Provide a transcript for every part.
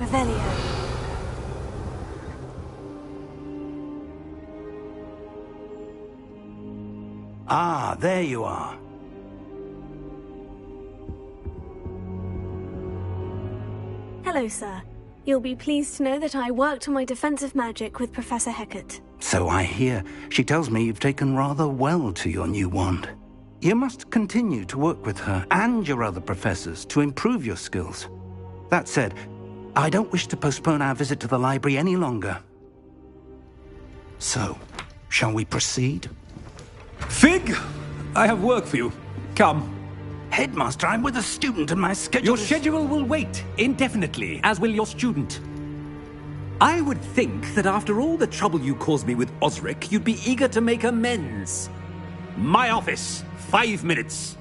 Revelio. Ah, there you are. Hello, sir. You'll be pleased to know that I worked on my defensive magic with Professor Hecat. So I hear. She tells me you've taken rather well to your new wand. You must continue to work with her and your other professors to improve your skills. That said, I don't wish to postpone our visit to the library any longer. So, shall we proceed? Fig! I have work for you. Come. Headmaster, I'm with a student and my schedule Your schedule will wait indefinitely, as will your student. I would think that after all the trouble you caused me with Osric, you'd be eager to make amends. My office, 5 minutes.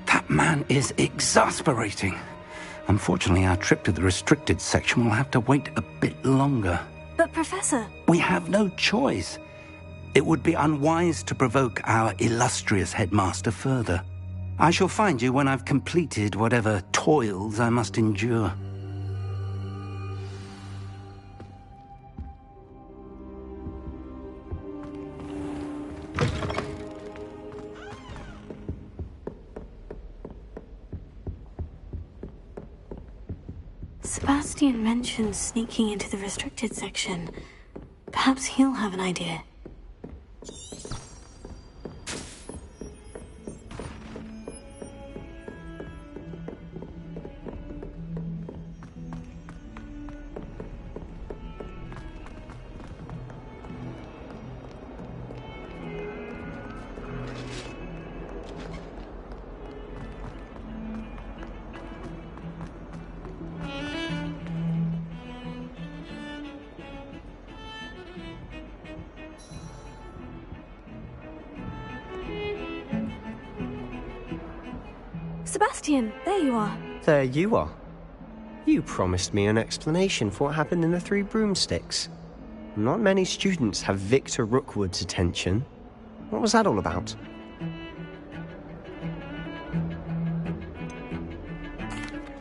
That man is exasperating. Unfortunately, our trip to the restricted section will have to wait a bit longer. But, Professor... We have no choice. It would be unwise to provoke our illustrious headmaster further. I shall find you when I've completed whatever toils I must endure. Sebastian mentioned sneaking into the restricted section. Perhaps he'll have an idea. Sebastian, there you are. There you are. You promised me an explanation for what happened in the Three Broomsticks. Not many students have Victor Rookwood's attention. What was that all about?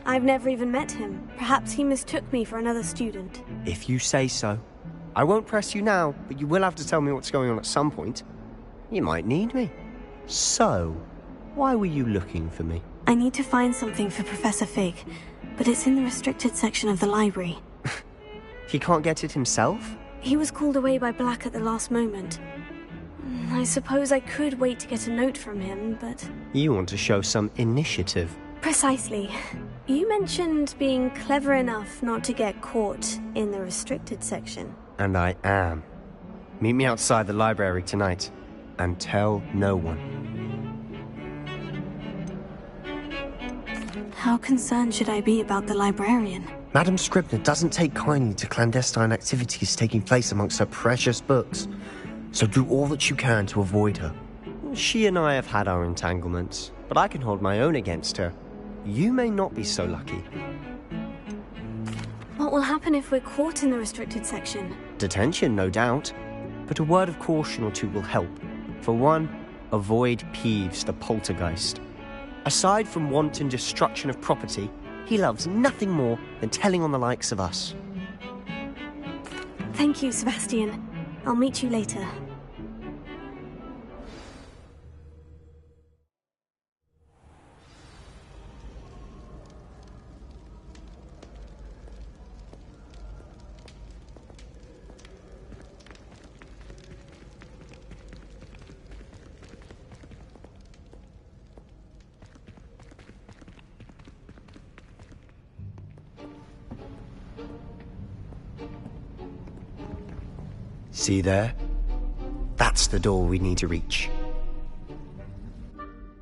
I've never even met him. Perhaps he mistook me for another student. If you say so. I won't press you now, but you will have to tell me what's going on at some point. You might need me. So, why were you looking for me? I need to find something for Professor Fig, but it's in the restricted section of the library. He can't get it himself? He was called away by Black at the last moment. I suppose I could wait to get a note from him, but... You want to show some initiative. Precisely. You mentioned being clever enough not to get caught in the restricted section. And I am. Meet me outside the library tonight, and tell no one. How concerned should I be about the librarian? Madam Scribner doesn't take kindly to clandestine activities taking place amongst her precious books, so do all that you can to avoid her. She and I have had our entanglements, but I can hold my own against her. You may not be so lucky. What will happen if we're caught in the restricted section? Detention, no doubt, but a word of caution or two will help. For one, avoid Peeves, the poltergeist. Aside from wanton destruction of property, he loves nothing more than telling on the likes of us. Thank you, Sebastian. I'll meet you later. See there? That's the door we need to reach.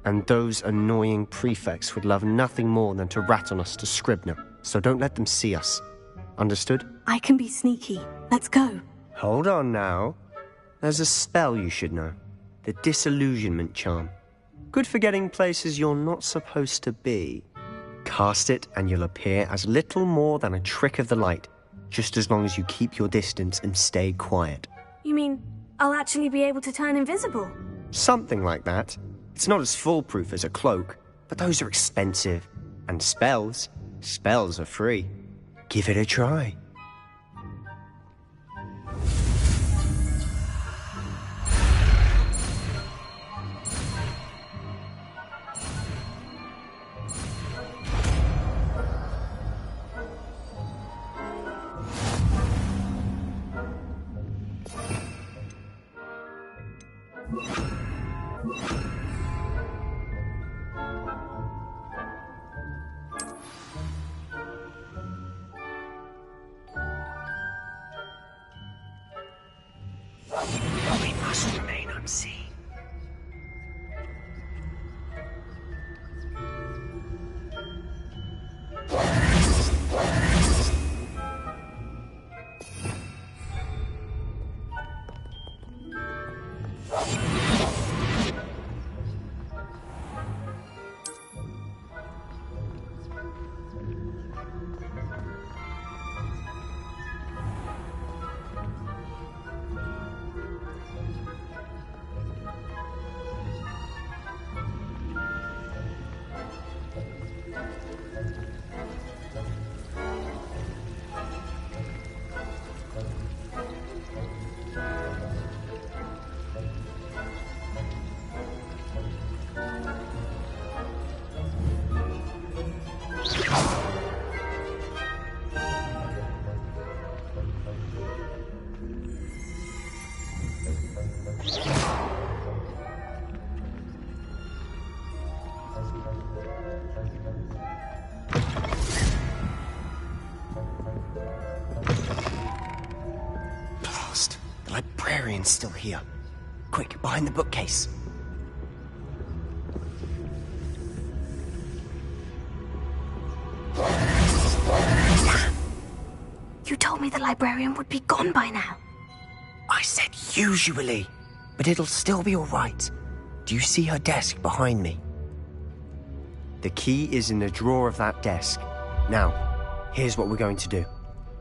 And those annoying prefects would love nothing more than to rat on us to Scribner, so don't let them see us. Understood? I can be sneaky. Let's go. Hold on now. There's a spell you should know. The Disillusionment Charm. Good for getting places you're not supposed to be. Cast it and you'll appear as little more than a trick of the light, just as long as you keep your distance and stay quiet. You mean I'll actually be able to turn invisible? Something like that. It's not as foolproof as a cloak, but those are expensive. And spells are free. Give it a try. We must remain unseen. The librarian's still here. Quick, behind the bookcase. You told me the librarian would be gone by now. I said usually, but it'll still be all right. Do you see her desk behind me? The key is in the drawer of that desk. Now, here's what we're going to do.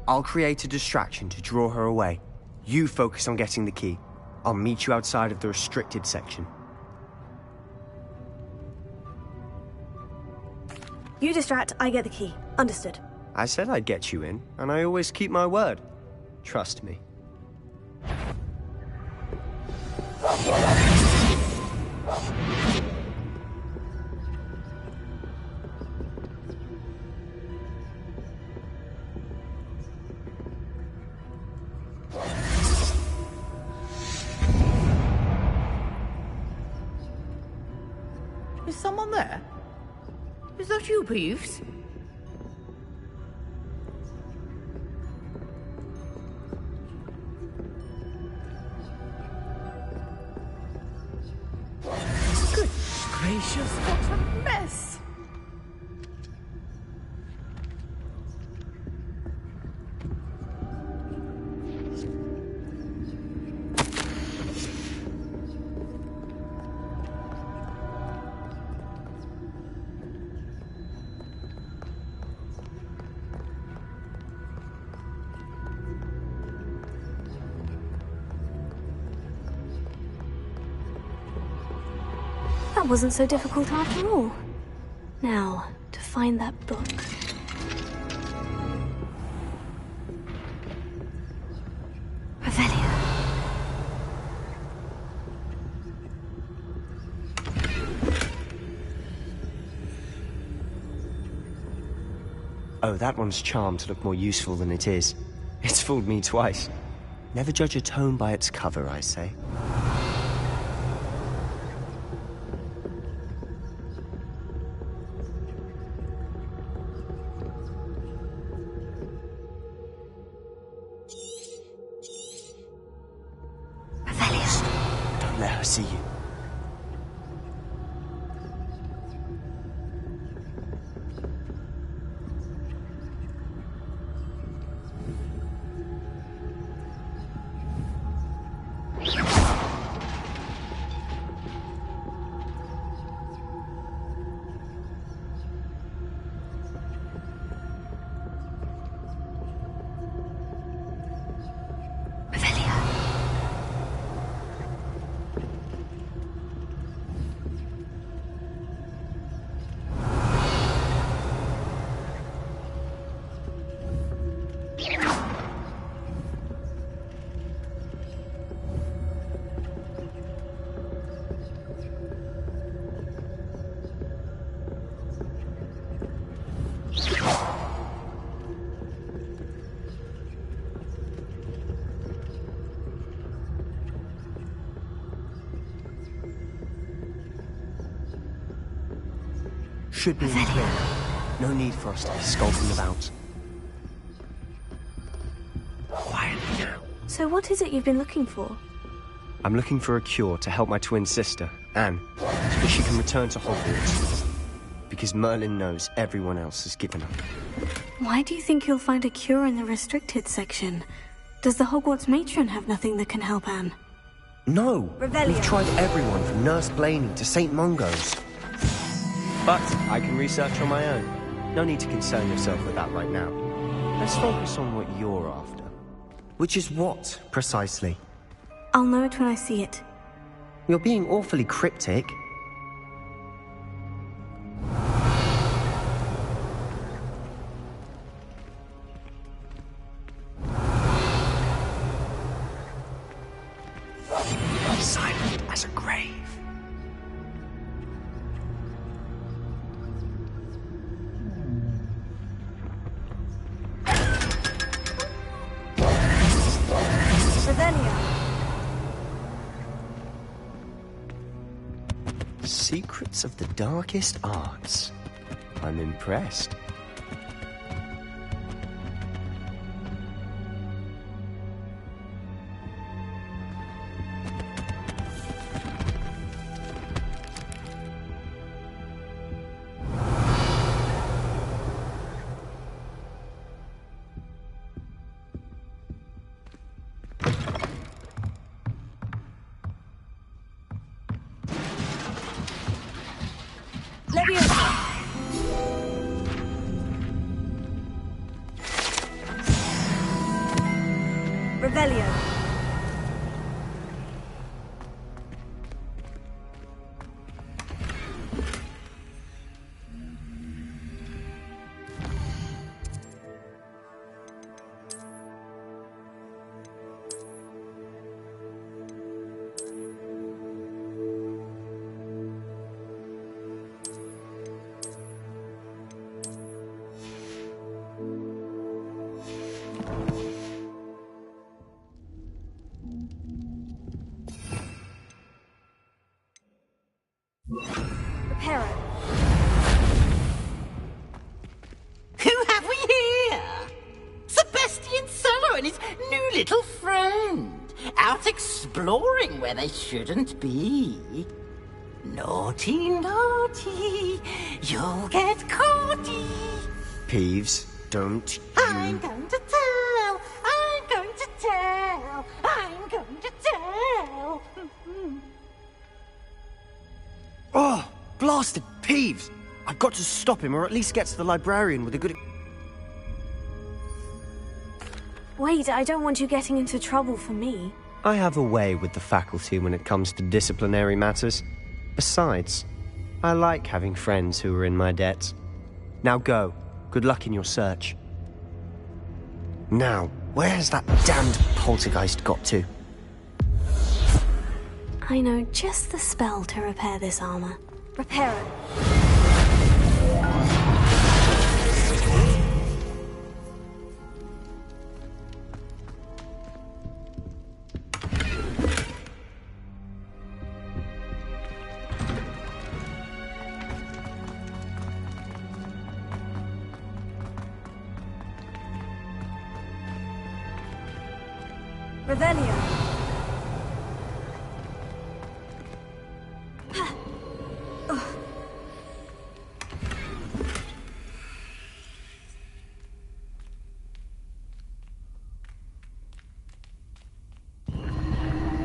I'll create a distraction to draw her away. You focus on getting the key. I'll meet you outside of the restricted section. You distract, I get the key. Understood. I said I'd get you in, and I always keep my word. Trust me. Is someone there? Is that you, Peeves? Good gracious, what a mess! That wasn't so difficult after all. Now, to find that book. Revelio. Oh, that one's charmed to look more useful than it is. It's fooled me twice. Never judge a tome by its cover, I say. Don't let her see you. should be in the clear. No need for us to be skulking about. Quietly now. So what is it you've been looking for? I'm looking for a cure to help my twin sister, Anne, so that she can return to Hogwarts. Because Merlin knows everyone else has given up. Why do you think you'll find a cure in the restricted section? Does the Hogwarts matron have nothing that can help Anne? No! Revelio. We've tried everyone from Nurse Blaney to St. Mungo's. But I can research on my own. No need to concern yourself with that right now. Let's focus on what you're after. Which is what, precisely? I'll know it when I see it. You're being awfully cryptic. Silent as a grave. Secrets of the darkest arts. I'm impressed. Revelio. Who have we here? Sebastian Sallow and his new little friend. Out exploring where they shouldn't be. Naughty, naughty. You'll get caughty. Peeves, don't you... I'm going to tell. I'm going to tell. I'm going to tell. Oh, blasted Peeves! I've got to stop him, or at least get to the librarian with a good... Wait, I don't want you getting into trouble for me. I have a way with the faculty when it comes to disciplinary matters. Besides, I like having friends who are in my debt. Now go. Good luck in your search. Now, where's that damned poltergeist got to? I know just the spell to repair this armor. Repair it. Revelio.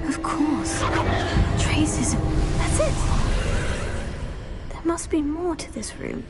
Of course. Traces of... That's it! There must be more to this room.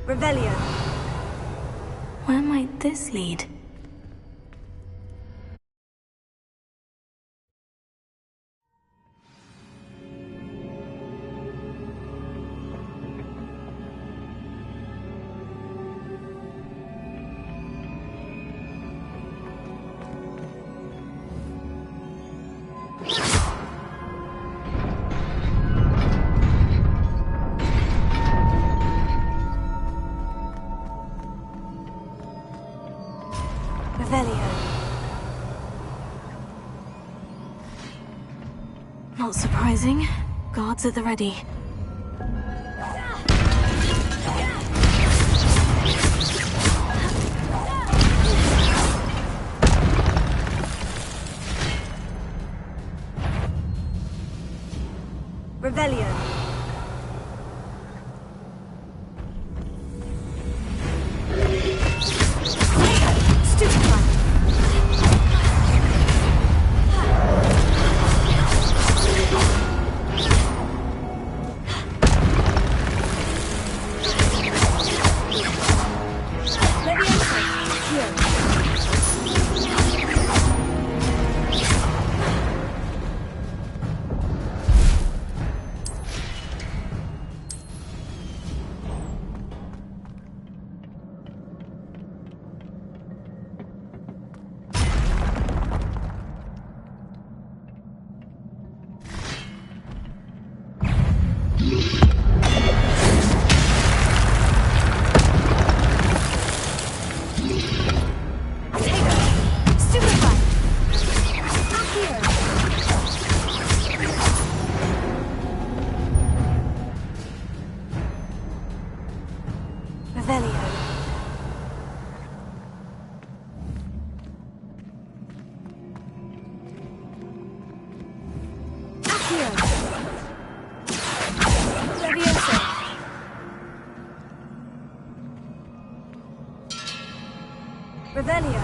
Revelio. Where might this lead? closing. Guards at the ready. Revelio. Stupefy. Revelio.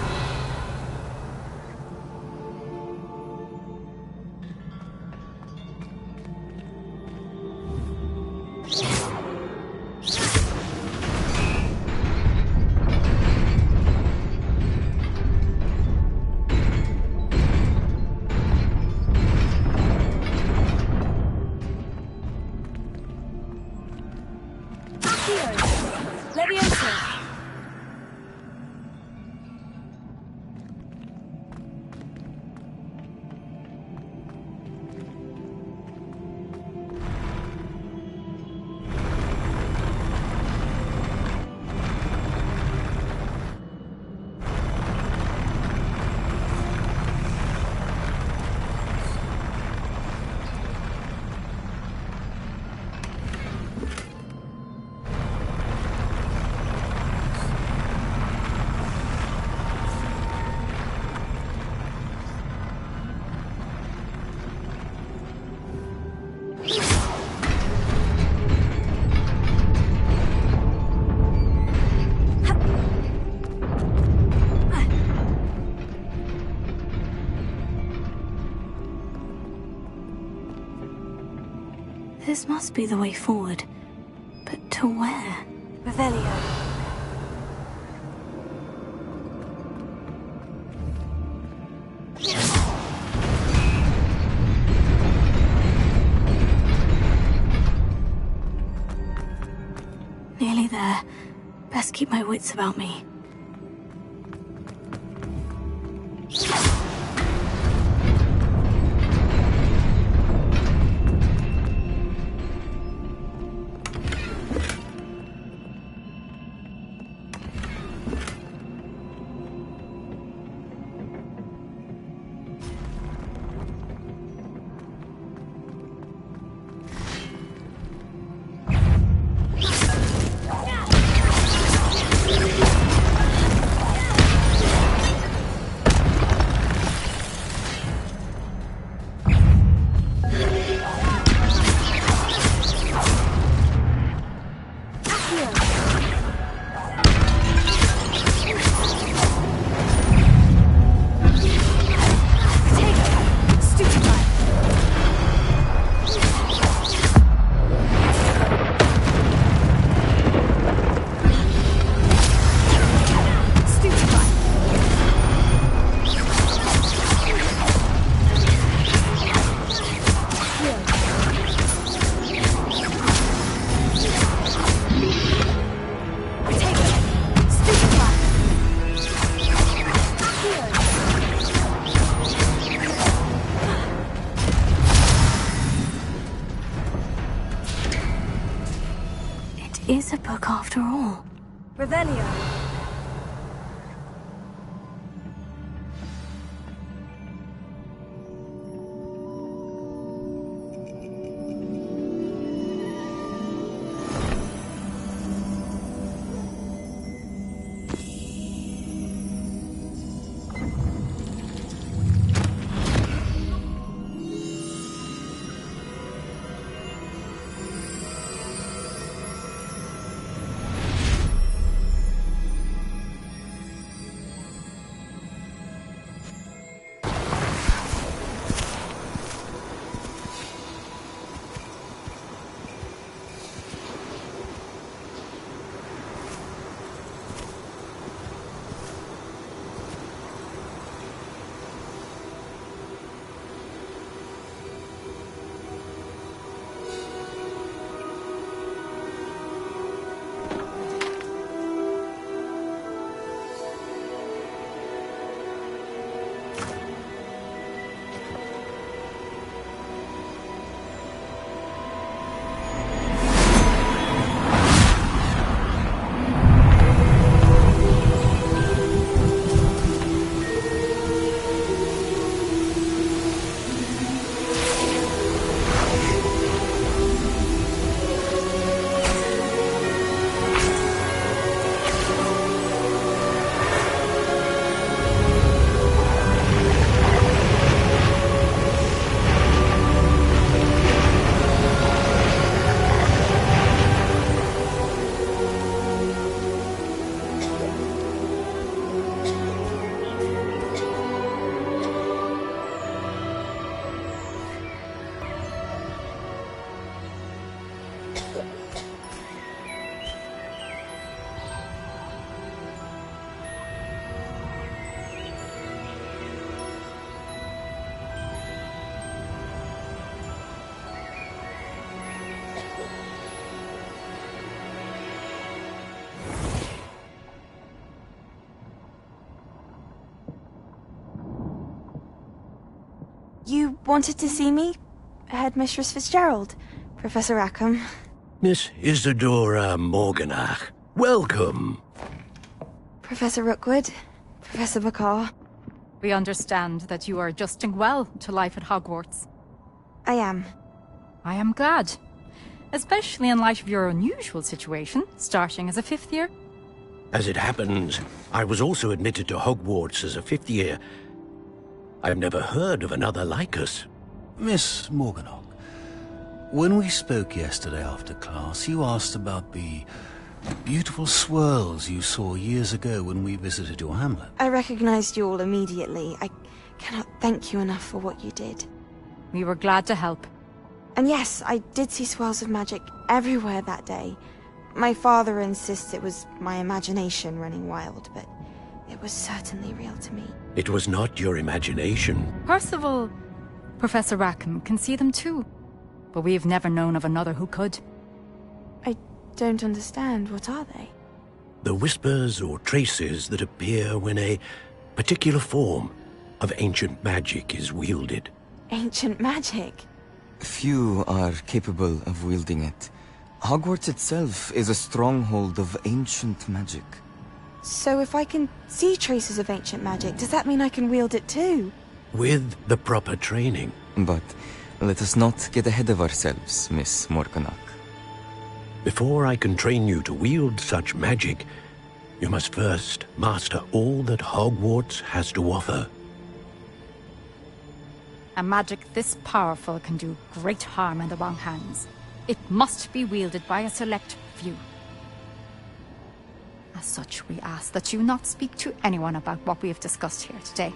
This must be the way forward. But to where? Revelio. Nearly there. Best keep my wits about me. Is a book after all. Revelio. You wanted to see me? Headmistress Fitzgerald, Professor Rackham. Miss Isadora Morganach, welcome. Professor Rookwood, Professor Bakar. We understand that you are adjusting well to life at Hogwarts. I am. I am glad. Especially in light of your unusual situation, starting as a 5th year. As it happens, I was also admitted to Hogwarts as a 5th year. I've never heard of another like us. Miss Morganach, when we spoke yesterday after class, you asked about the beautiful swirls you saw years ago when we visited your hamlet. I recognized you all immediately. I cannot thank you enough for what you did. We were glad to help. And yes, I did see swirls of magic everywhere that day. My father insists it was my imagination running wild, but it was certainly real to me. It was not your imagination. Percival, Professor Rackham can see them too. But we have never known of another who could. I don't understand. What are they? The whispers or traces that appear when a particular form of ancient magic is wielded. Ancient magic? Few are capable of wielding it. Hogwarts itself is a stronghold of ancient magic. So if I can see traces of ancient magic, does that mean I can wield it too? With the proper training. But let us not get ahead of ourselves, Miss Morganach. Before I can train you to wield such magic, you must first master all that Hogwarts has to offer. A magic this powerful can do great harm in the wrong hands. It must be wielded by a select few. As such, we ask that you not speak to anyone about what we have discussed here today.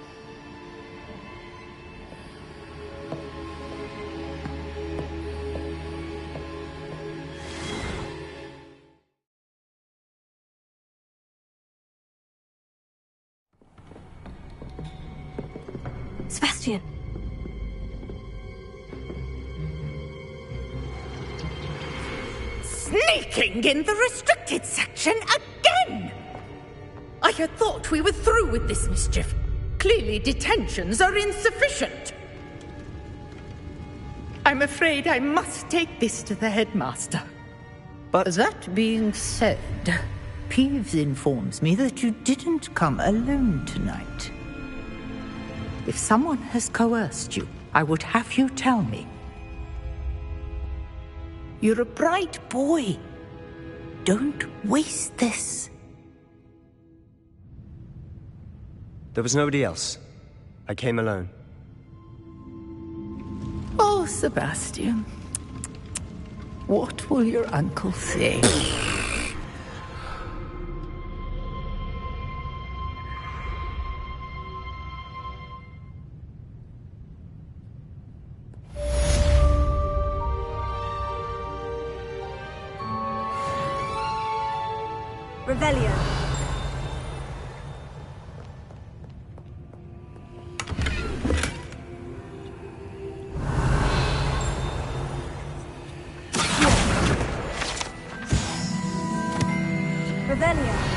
Sebastian. Sneaking in the restricted section again! I had thought we were through with this mischief. Clearly detentions are insufficient. I'm afraid I must take this to the headmaster. But That being said, Peeves informs me that you didn't come alone tonight. If someone has coerced you, I would have you tell me. You're a bright boy. Don't waste this. there was nobody else. I came alone. Oh, Sebastian. What will your uncle say? Revelio. Revelio.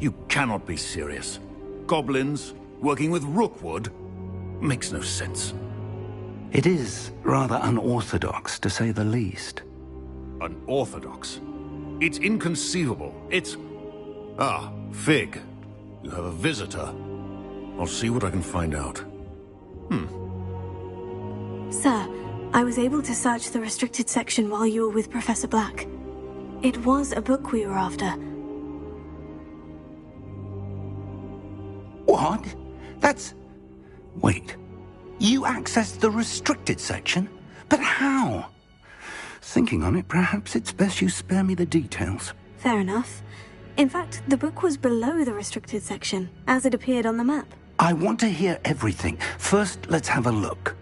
You cannot be serious. Goblins working with Rookwood? Makes no sense. It is rather unorthodox, to say the least. Unorthodox? It's inconceivable. It's... Ah, Fig. You have a visitor. I'll see what I can find out. Sir, I was able to search the restricted section while you were with Professor Black. It was a book we were after. What? That's... Wait. You accessed the restricted section? But how? Thinking on it, perhaps it's best you spare me the details. Fair enough. In fact, the book was below the restricted section, as it appeared on the map. I want to hear everything. First, let's have a look.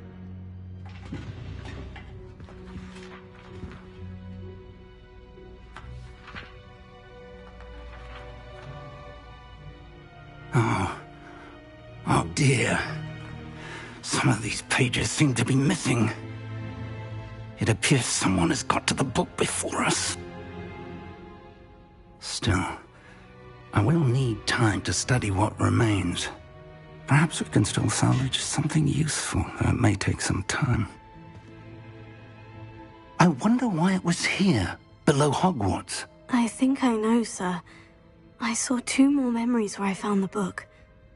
Oh dear. Some of these pages seem to be missing. It appears someone has got to the book before us. Still, I will need time to study what remains. Perhaps we can still salvage something useful, though it may take some time. I wonder why it was here, below Hogwarts. I think I know, sir. I saw 2 more memories where I found the book.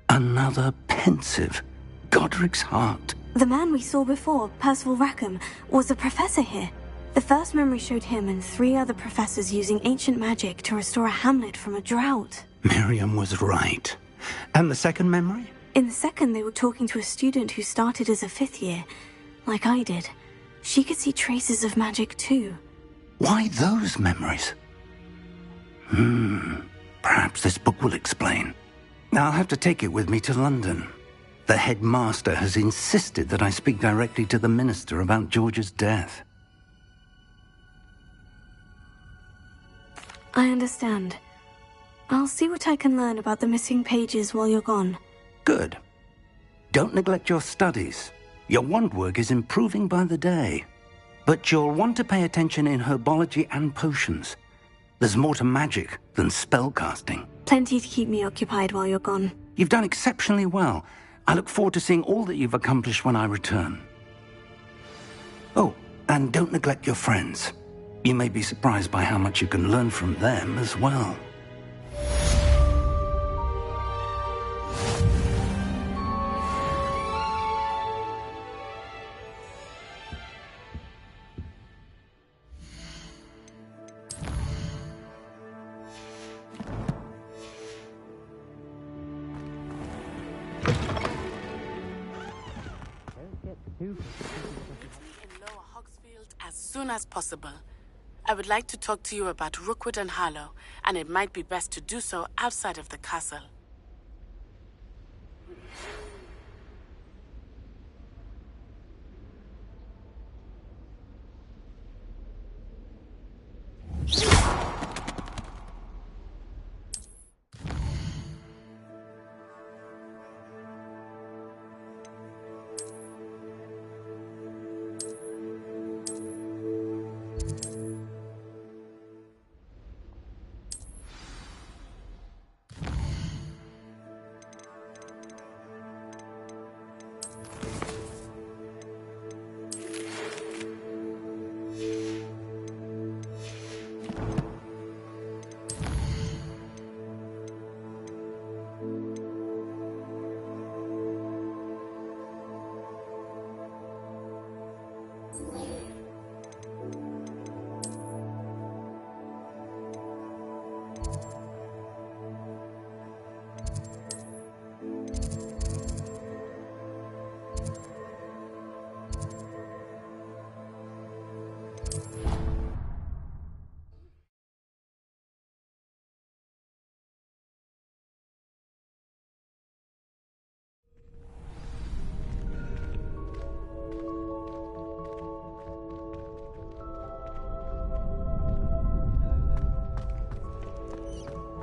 Another pensive. Godric's heart. The man we saw before, Percival Rackham, was a professor here. The first memory showed him and 3 other professors using ancient magic to restore a hamlet from a drought. Miriam was right. And the second memory? In the second, they were talking to a student who started as a 5th year, like I did. She could see traces of magic too. Why those memories? Perhaps this book will explain. I'll have to take it with me to London. The headmaster has insisted that I speak directly to the minister about George's death. I understand. I'll see what I can learn about the missing pages while you're gone. Good. Don't neglect your studies. Your wand work is improving by the day. But you'll want to pay attention in herbology and potions. There's more to magic than spellcasting. Plenty to keep me occupied while you're gone. You've done exceptionally well. I look forward to seeing all that you've accomplished when I return. Oh, and don't neglect your friends. You may be surprised by how much you can learn from them as well. As soon as possible. I would like to talk to you about Rookwood and Harlow, and it might be best to do so outside of the castle.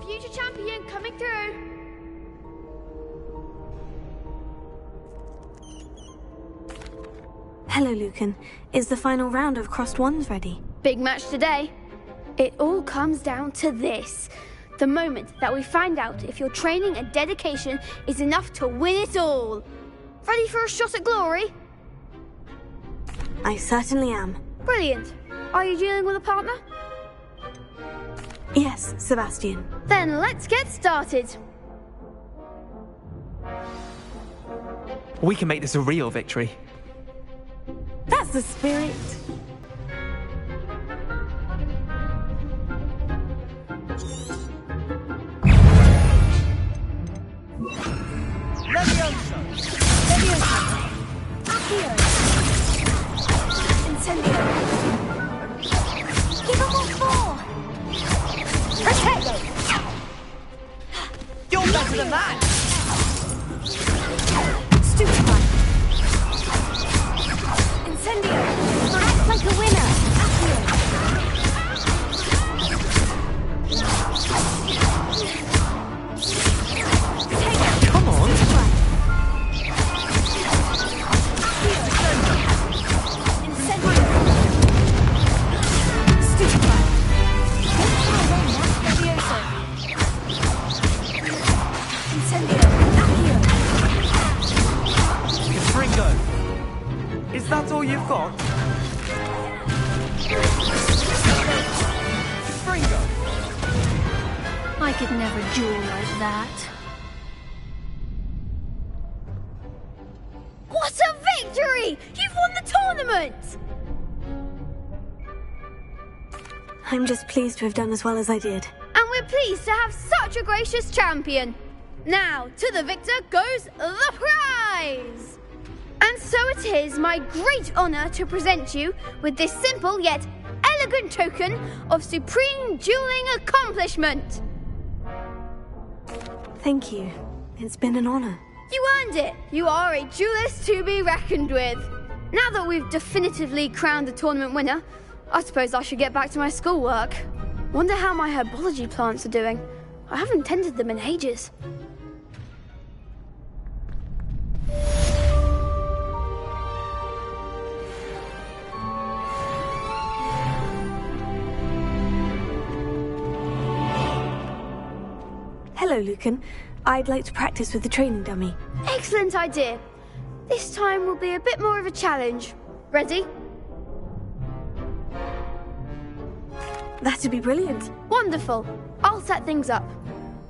Future champion coming through. Hello, Lucan. Is the final round of Crossed Wands ready? Big match today. It all comes down to this. The moment that we find out if your training and dedication is enough to win it all. Ready for a shot at glory? I certainly am. Brilliant. Are you dealing with a partner? Yes, Sebastian. Then let's get started. We can make this a real victory. That's the spirit. Levioso! Accio! Incendio! Give them all four! Protego! You're better than that! Stupefy! Incendio! Act like a winner! Come on! Fringo! Is that all you've got? Fringo! I could never duel like that. What a victory! You've won the tournament! I'm just pleased to have done as well as I did. And we're pleased to have such a gracious champion. Now, to the victor goes the prize! And so it is my great honour to present you with this simple yet elegant token of supreme dueling accomplishment. Thank you. It's been an honour. You earned it. You are a duelist to be reckoned with. Now that we've definitively crowned the tournament winner, I suppose I should get back to my schoolwork. Wonder how my herbology plants are doing. I haven't tended them in ages. Hello, Lucan. I'd like to practice with the training dummy. Excellent idea. This time will be a bit more of a challenge. Ready? That'd be brilliant. Wonderful. I'll set things up.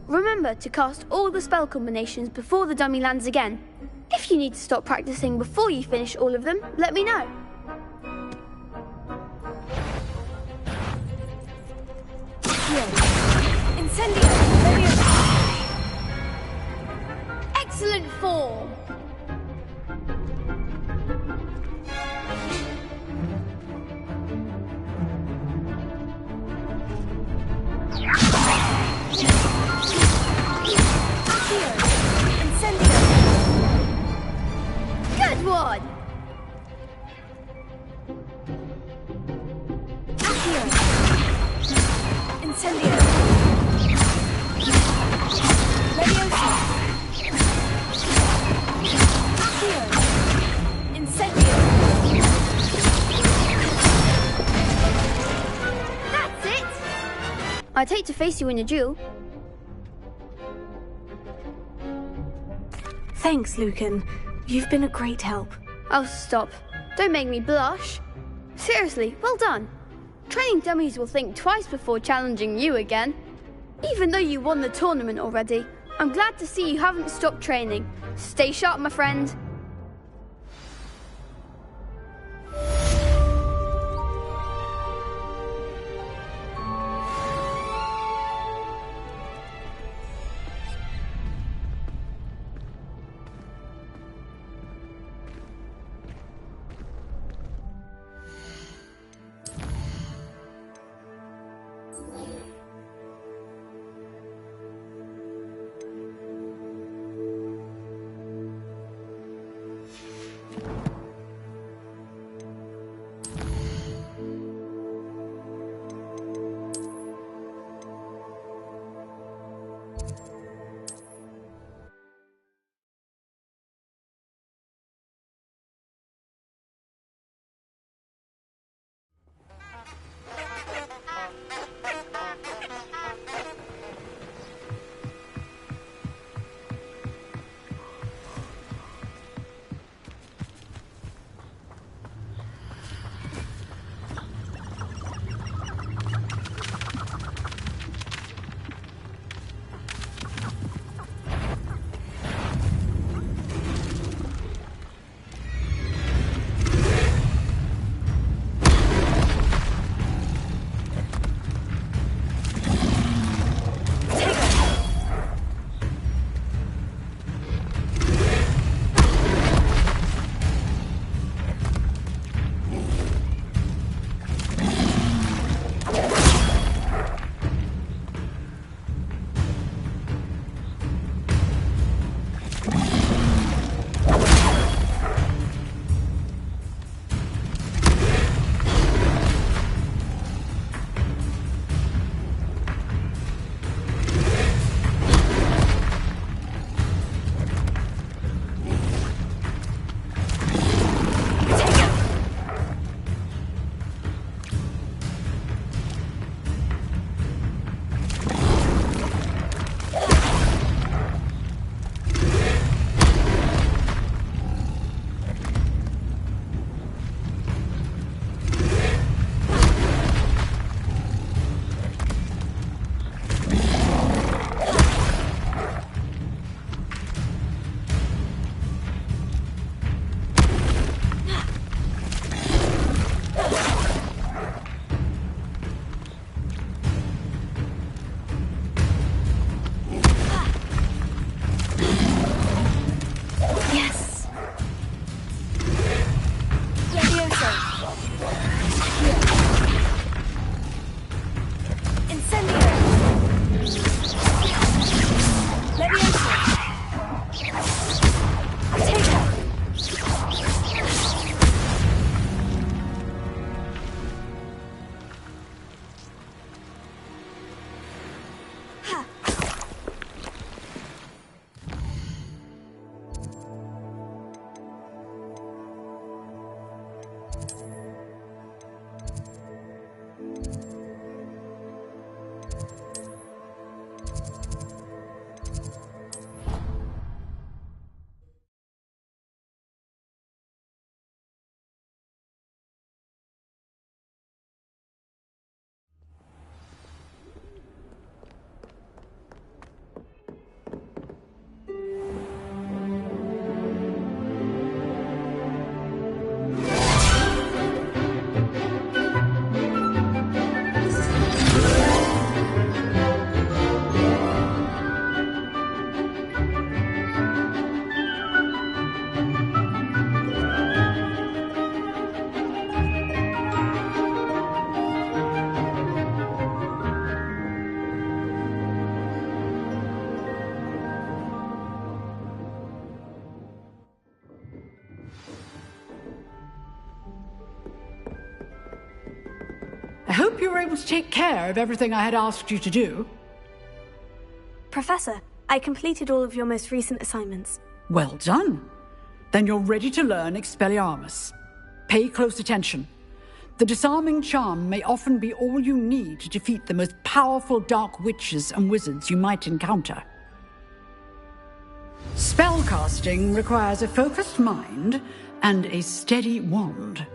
Remember to cast all the spell combinations before the dummy lands again. If you need to stop practicing before you finish all of them, let me know. Incendio! Excellent form! Good one! Incendio! Leviosa! Incendio! That's it! I'd hate to face you in a duel. Thanks, Lucan. You've been a great help. Oh, stop. Don't make me blush. Seriously, well done. Training dummies will think twice before challenging you again. Even though you won the tournament already, I'm glad to see you haven't stopped training. Stay sharp, my friend. hope you were able to take care of everything I had asked you to do. Professor, I completed all of your most recent assignments. Well done. Then you're ready to learn Expelliarmus. Pay close attention. The disarming charm may often be all you need to defeat the most powerful dark witches and wizards you might encounter. Spellcasting requires a focused mind and a steady wand.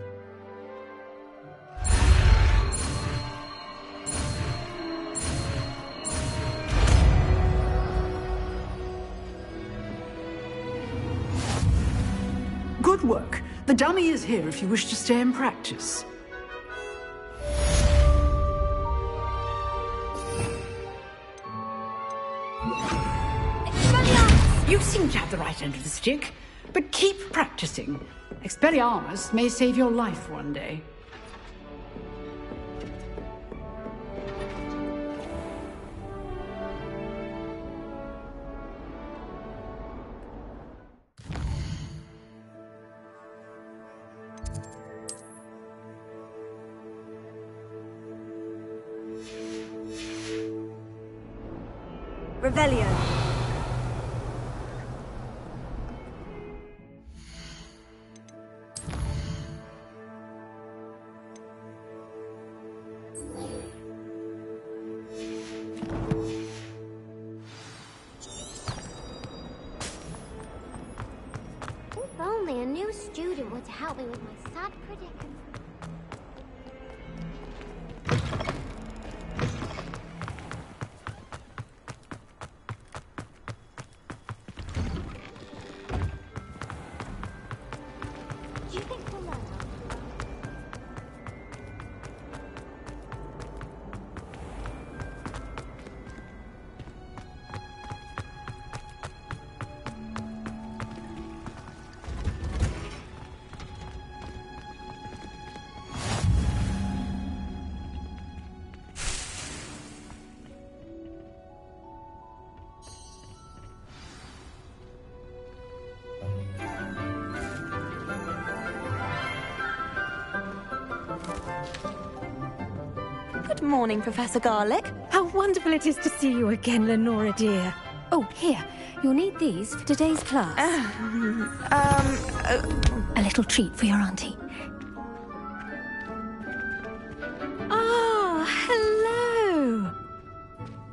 Good work. The dummy is here if you wish to stay and practice. You seem to have the right end of the stick, but keep practicing. Expelliarmus may save your life one day. Revelio. If only a new student were to help me with my sad predicament. Good morning, Professor Garlick. How wonderful it is to see you again, Lenora dear. Oh, here. You'll need these for today's class. A little treat for your auntie. Ah, hello.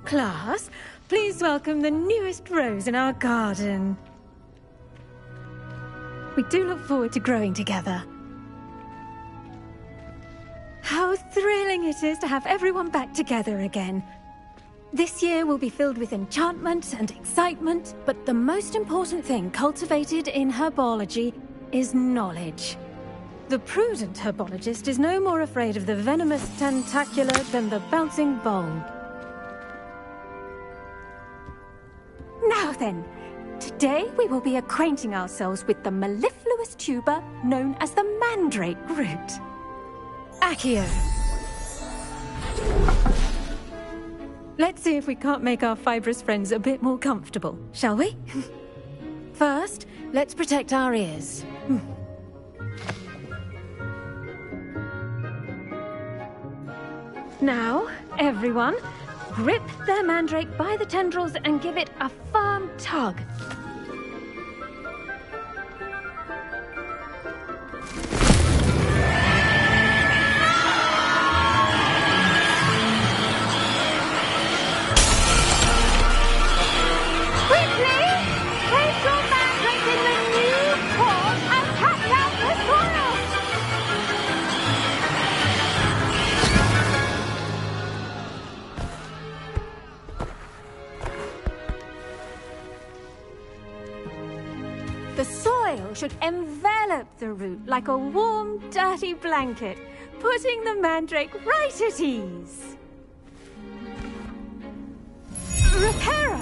Class, please welcome the newest rose in our garden. We do look forward to growing together. How thrilling it is to have everyone back together again. This year will be filled with enchantment and excitement, but the most important thing cultivated in herbology is knowledge. The prudent herbologist is no more afraid of the venomous tentacular than the bouncing bulb. Now then, today we will be acquainting ourselves with the mellifluous tuber known as the mandrake root. Accio. Let's see if we can't make our fibrous friends a bit more comfortable, shall we? First, let's protect our ears. Now, everyone, grip their mandrake by the tendrils and give it a firm tug. The soil should envelop the root like a warm, dirty blanket, putting the mandrake right at ease. Reparo!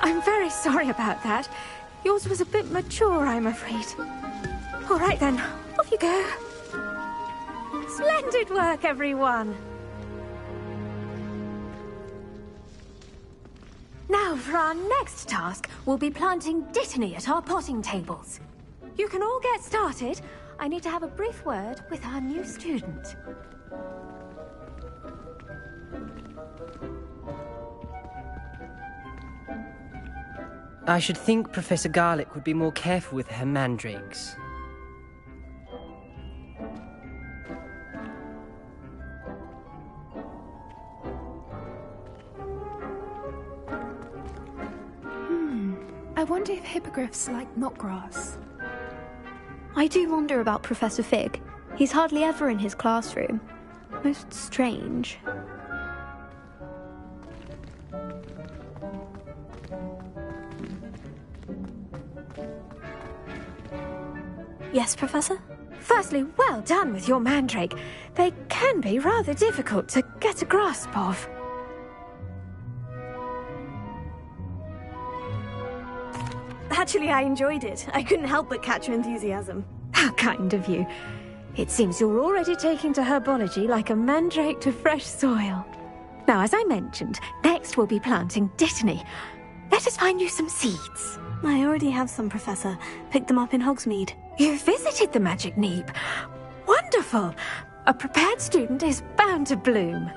I'm very sorry about that. Yours was a bit mature, I'm afraid. All right then, off you go. Splendid work, everyone. Now, for our next task, we'll be planting dittany at our potting tables. You can all get started. I need to have a brief word with our new student. I should think Professor Garlick would be more careful with her mandrakes. I wonder if hippogriffs like knotgrass. I do wonder about Professor Fig. He's hardly ever in his classroom. Most strange. Yes, Professor? Firstly, well done with your mandrake. They can be rather difficult to get a grasp of. Actually, I enjoyed it. I couldn't help but catch your enthusiasm. How kind of you. It seems you're already taking to herbology like a mandrake to fresh soil. Now, as I mentioned, next we'll be planting dittany. Let us find you some seeds. I already have some, Professor. Picked them up in Hogsmeade. You visited the Magic Neep. Wonderful! A prepared student is bound to bloom.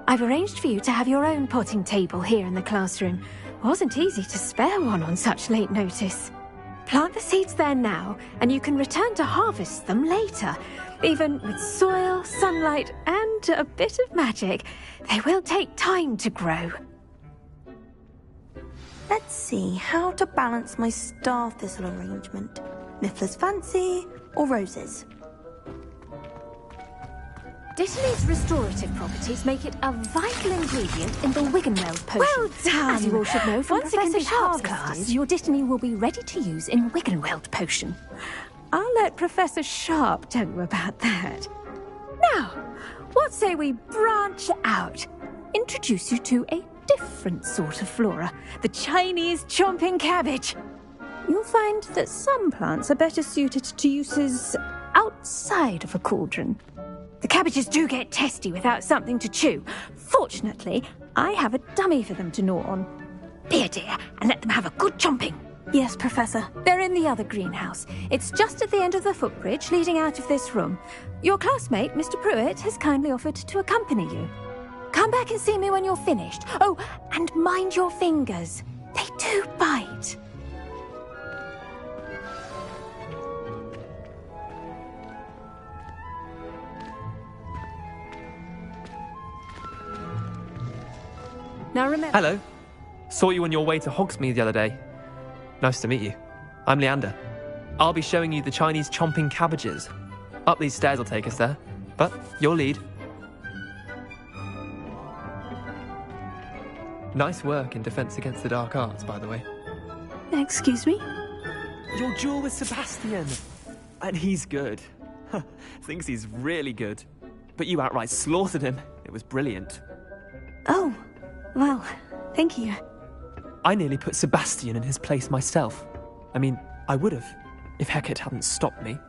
I've arranged for you to have your own potting table here in the classroom. Wasn't easy to spare one on such late notice. Plant the seeds there now, and you can return to harvest them later. Even with soil, sunlight, and a bit of magic, they will take time to grow. Let's see how to balance my star thistle arrangement. Niffler's Fancy or roses? Dittany's restorative properties make it a vital ingredient in the Wiggenweld potion. Well done! As you all should know from Once it can Professor be Sharp's harvested- class, your Dittany will be ready to use in Wiggenweld potion. I'll let Professor Sharp tell you about that. Now, what say we branch out? Introduce you to a different sort of flora, the Chinese chomping cabbage. You'll find that some plants are better suited to uses outside of a cauldron. The cabbages do get testy without something to chew. Fortunately, I have a dummy for them to gnaw on. Be a dear and let them have a good chomping. Yes, Professor. They're in the other greenhouse. It's just at the end of the footbridge leading out of this room. Your classmate, Mr. Pruitt, has kindly offered to accompany you. Come back and see me when you're finished. Oh, and mind your fingers. They do bite. Now remember... Hello. Saw you on your way to Hogsmeade the other day. Nice to meet you. I'm Leander. I'll be showing you the Chinese chomping cabbages. Up these stairs will take us there, but your lead. Nice work in Defense Against the Dark Arts, by the way. Excuse me? Your duel with Sebastian. And he's good. Thinks he's really good. But you outright slaughtered him. It was brilliant. Oh, well, thank you. I nearly put Sebastian in his place myself. I mean, I would have, if Hecate hadn't stopped me.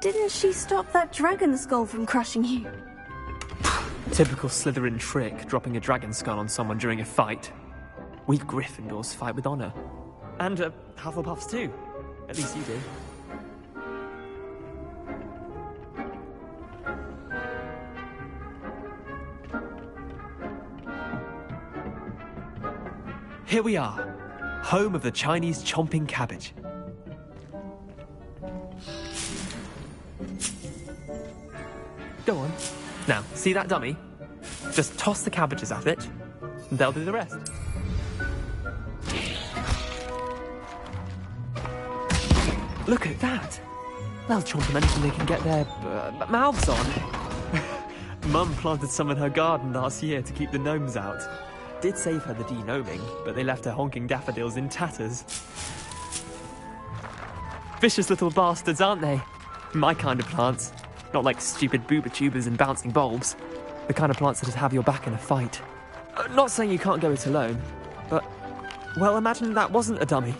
Didn't she stop that dragon skull from crushing you? Typical Slytherin trick, dropping a dragon skull on someone during a fight. We Gryffindors fight with honour. And Hufflepuffs too. At least you do. Here we are, home of the Chinese chomping cabbage. Go on. Now, see that dummy? Just toss the cabbages at it, and they'll do the rest. Look at that! They'll chomp on anything they can get their mouths on. Mum planted some in her garden last year to keep the gnomes out. Did save her the de-gnoming, but they left her honking daffodils in tatters. Vicious little bastards, aren't they? My kind of plants. Not like stupid booba tubers and bouncing bulbs. The kind of plants that have your back in a fight. Not saying you can't go it alone, but... well, imagine that wasn't a dummy.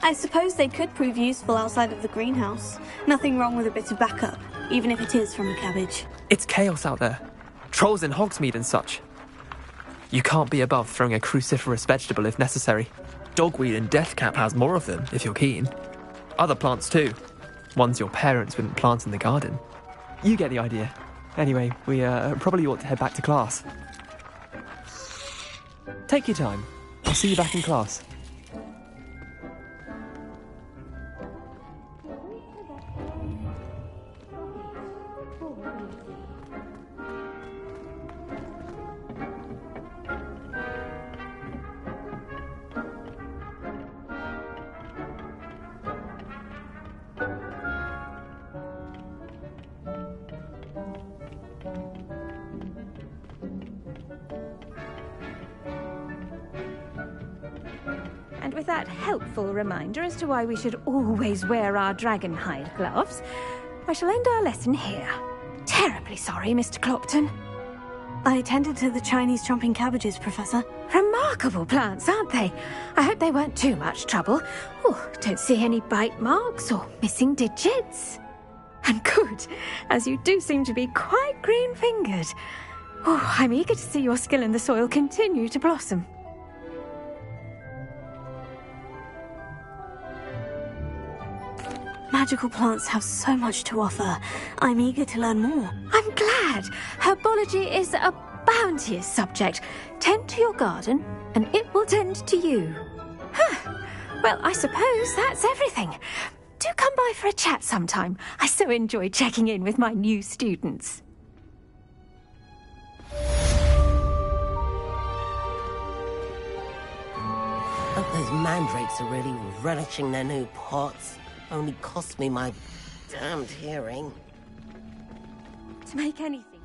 I suppose they could prove useful outside of the greenhouse. Nothing wrong with a bit of backup, even if it is from a cabbage. It's chaos out there. Trolls in Hogsmeade and such. You can't be above throwing a cruciferous vegetable if necessary. Dogweed and Deathcap has more of them, if you're keen. Other plants too. Ones your parents wouldn't plant in the garden. You get the idea. Anyway, we probably ought to head back to class. Take your time. I'll see you back in class. And with that helpful reminder as to why we should always wear our dragon hide gloves, I shall end our lesson here. Terribly sorry, Mr. Clopton. I attended to the Chinese chomping cabbages, Professor. Remarkable plants, aren't they? I hope they weren't too much trouble. Oh, don't see any bite marks or missing digits. And good, as you do seem to be quite green-fingered. Oh, I'm eager to see your skill in the soil continue to blossom. Magical plants have so much to offer. I'm eager to learn more. I'm glad. Herbology is a bounteous subject. Tend to your garden, and it will tend to you. Well, I suppose that's everything. Do come by for a chat sometime. I so enjoy checking in with my new students. Hope those mandrakes are really relishing their new pots. Only cost me my damned hearing. To make anything.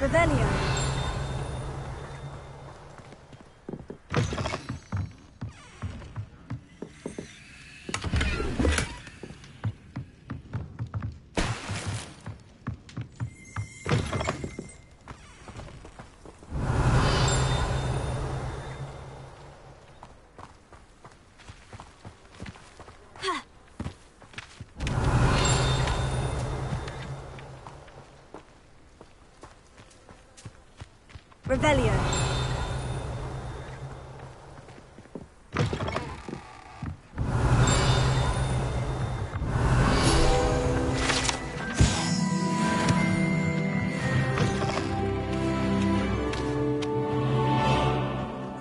Revelio. Revelio.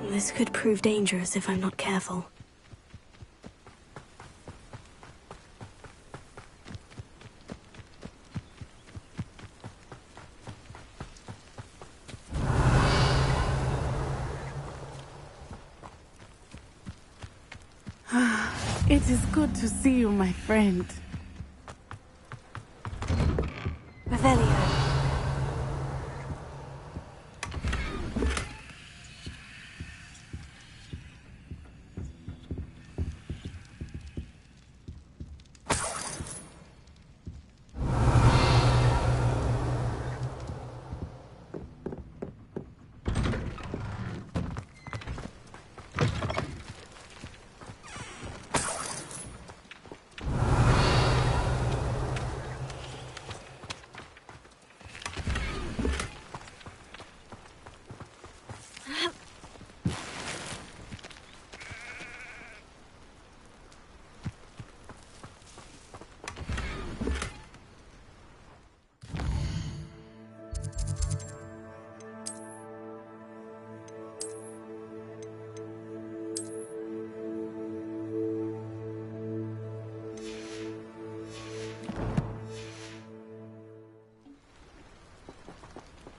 This could prove dangerous if I'm not careful. It is good to see you, my friend. Revelio.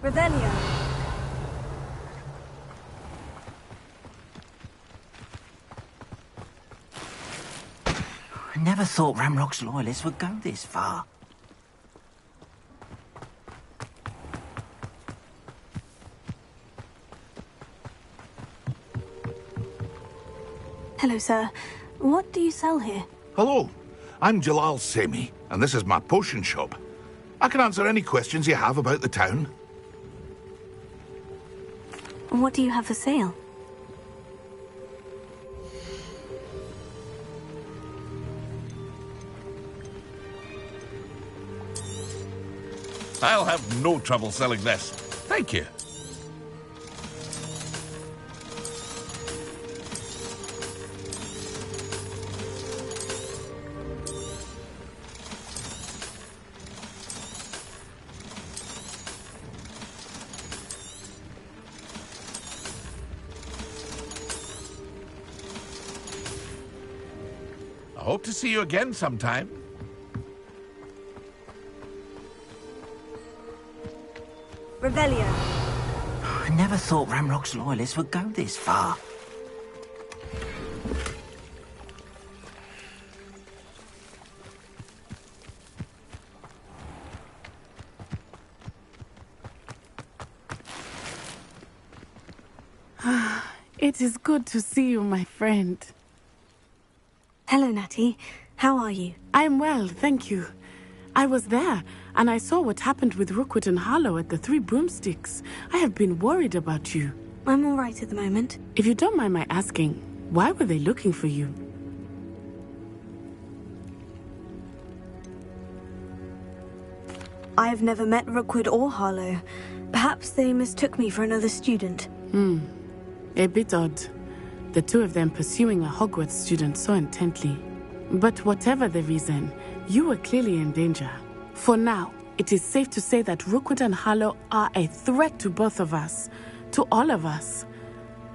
Revelio. I never thought Ramrock's loyalists would go this far. Hello, sir. What do you sell here? Hello, I'm Jalal Semi, and this is my potion shop. I can answer any questions you have about the town. What do you have for sale? I'll have no trouble selling this. Thank you. I hope to see you again sometime. Revelio. I never thought Ramrock's loyalists would go this far. It is good to see you, my friend. Hello, Natty. How are you? I'm well, thank you. I was there, and I saw what happened with Rookwood and Harlow at the Three Broomsticks. I have been worried about you. I'm all right at the moment. If you don't mind my asking, why were they looking for you? I have never met Rookwood or Harlow. Perhaps they mistook me for another student. A bit odd. The two of them pursuing a Hogwarts student so intently. But whatever the reason, you were clearly in danger. For now, it is safe to say that Rookwood and Harlow are a threat to both of us. To all of us.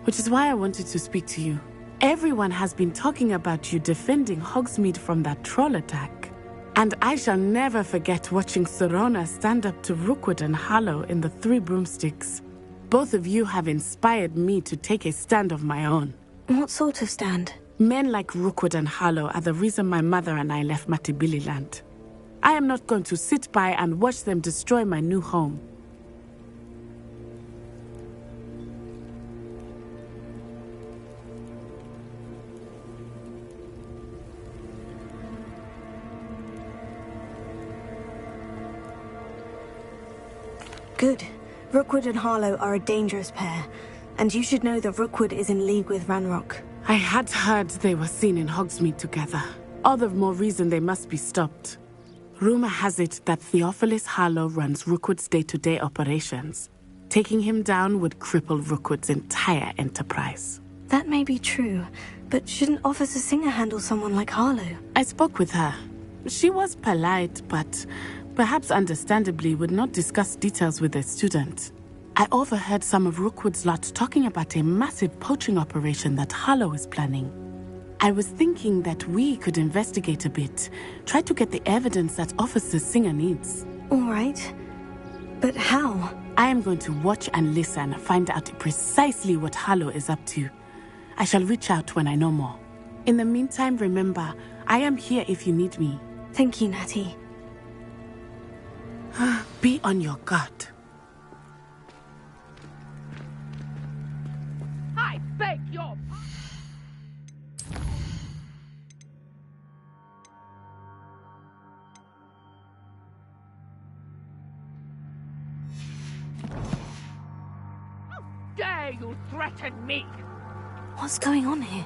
Which is why I wanted to speak to you. Everyone has been talking about you defending Hogsmeade from that troll attack. And I shall never forget watching Serona stand up to Rookwood and Harlow in the Three Broomsticks. Both of you have inspired me to take a stand of my own. What sort of stand? Men like Rookwood and Harlow are the reason my mother and I left Matibili land. I am not going to sit by and watch them destroy my new home. Good. Rookwood and Harlow are a dangerous pair, and you should know that Rookwood is in league with Ranrock. I had heard they were seen in Hogsmeade together. All the more reason they must be stopped. Rumor has it that Theophilus Harlow runs Rookwood's day-to-day operations. Taking him down would cripple Rookwood's entire enterprise. That may be true, but shouldn't Officer Singer handle someone like Harlow? I spoke with her. She was polite, but perhaps understandably would not discuss details with a student. I overheard some of Rookwood's lot talking about a massive poaching operation that Harlow is planning. I was thinking that we could investigate a bit, try to get the evidence that Officer Singer needs. All right. But how? I am going to watch and listen, find out precisely what Harlow is up to. I shall reach out when I know more. In the meantime, remember, I am here if you need me. Thank you, Natty. Be on your guard. I beg your... How dare you threaten me? What's going on here?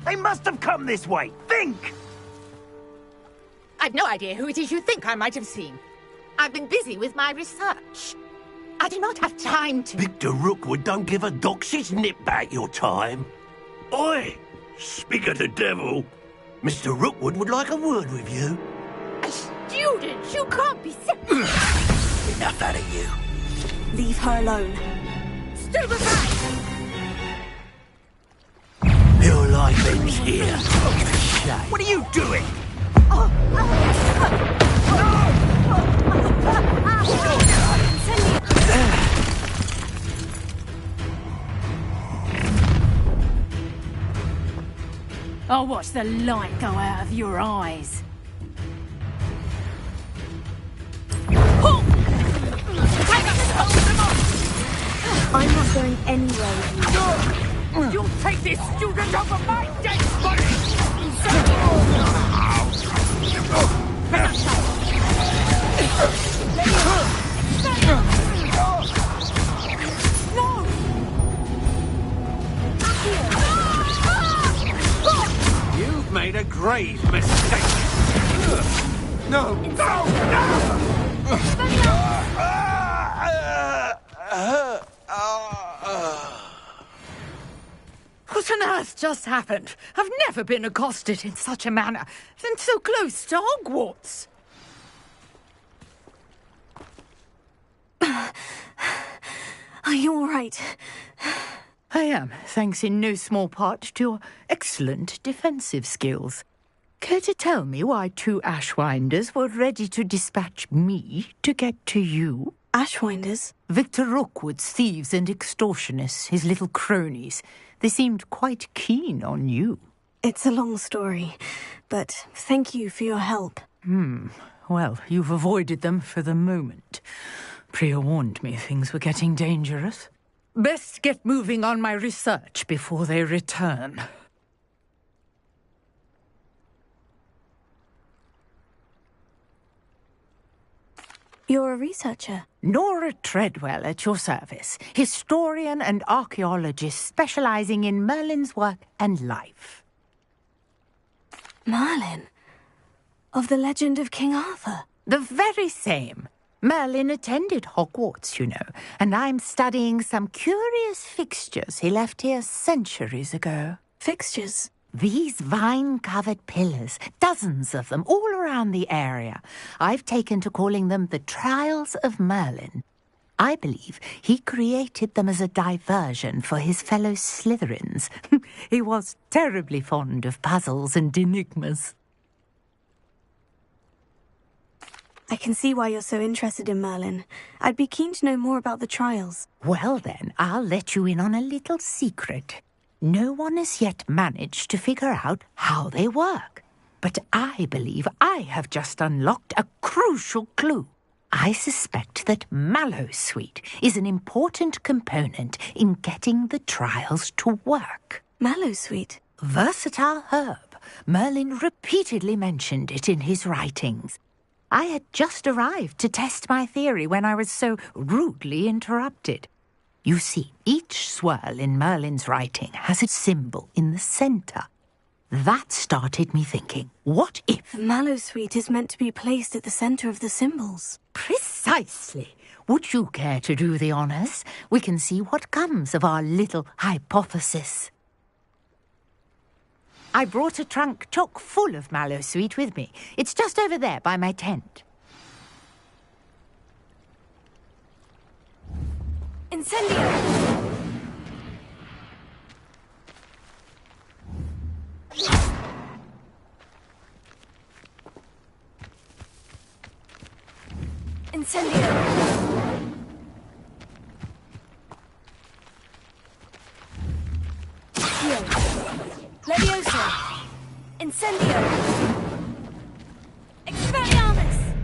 They must have come this way. Think! I've no idea who it is you think I might have seen. I've been busy with my research. I do not have time to... Victor Rookwood don't give a doxy's nip back your time. Oi! Speak of the devil. Mr. Rookwood would like a word with you. A student? You can't be sick. Enough out of you. Leave her alone. Stay behind! Your life ends here. Shame. What are you doing? I'll watch the light go out of your eyes. I'm not going anywhere. You'll take this student over my dead body! You've made a grave mistake. No! No! What on earth just happened? I've never been accosted in such a manner, and so close to Hogwarts. Are you all right? I am, thanks in no small part to your excellent defensive skills. Care to tell me why two Ashwinders were ready to dispatch me to get to you? Ashwinders? Victor Rookwood's thieves and extortionists, his little cronies. They seemed quite keen on you. It's a long story, but thank you for your help. Well, you've avoided them for the moment. Priya warned me things were getting dangerous. Best get moving on my research before they return. You're a researcher? Nora Treadwell at your service. Historian and archaeologist specializing in Merlin's work and life. Merlin? Of the legend of King Arthur? The very same. Merlin attended Hogwarts, you know, and I'm studying some curious fixtures he left here centuries ago. Fixtures? These vine-covered pillars, dozens of them, all around the area. I've taken to calling them the Trials of Merlin. I believe he created them as a diversion for his fellow Slytherins. He was terribly fond of puzzles and enigmas. I can see why you're so interested in Merlin. I'd be keen to know more about the trials. Well then, I'll let you in on a little secret. No one has yet managed to figure out how they work. But I believe I have just unlocked a crucial clue. I suspect that Mallowsweet is an important component in getting the trials to work. Mallowsweet? Versatile herb. Merlin repeatedly mentioned it in his writings. I had just arrived to test my theory when I was so rudely interrupted. You see, each swirl in Merlin's writing has a symbol in the centre. That started me thinking, what if... The Mallowsweet is meant to be placed at the centre of the symbols. Precisely. Would you care to do the honours? We can see what comes of our little hypothesis. I brought a trunk chock full of Mallowsweet with me. It's just over there by my tent. Incendio! Incendio! Leviosa! Incendio! Expelliarmus!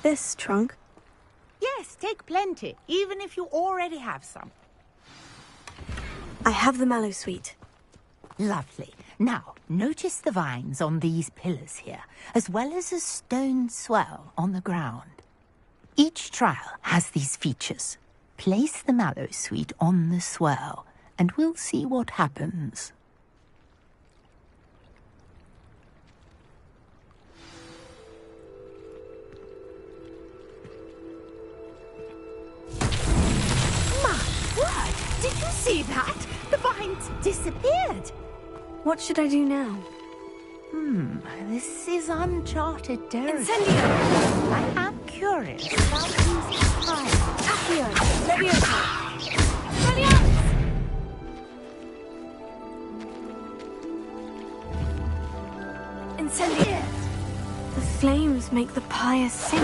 This trunk? Yes, take plenty, even if you already have some. I have the Mallowsweet. Lovely. Now, notice the vines on these pillars here, as well as a stone swell on the ground. Each trial has these features. Place the Mallowsweet on the swell, and we'll see what happens. My word! Did you see that? The vines disappeared. What should I do now? This is uncharted territory. Incendio! I am curious about these tiles. Accio! Leviosa! Expelliarmus! Incendio! The flames make the pyre sink.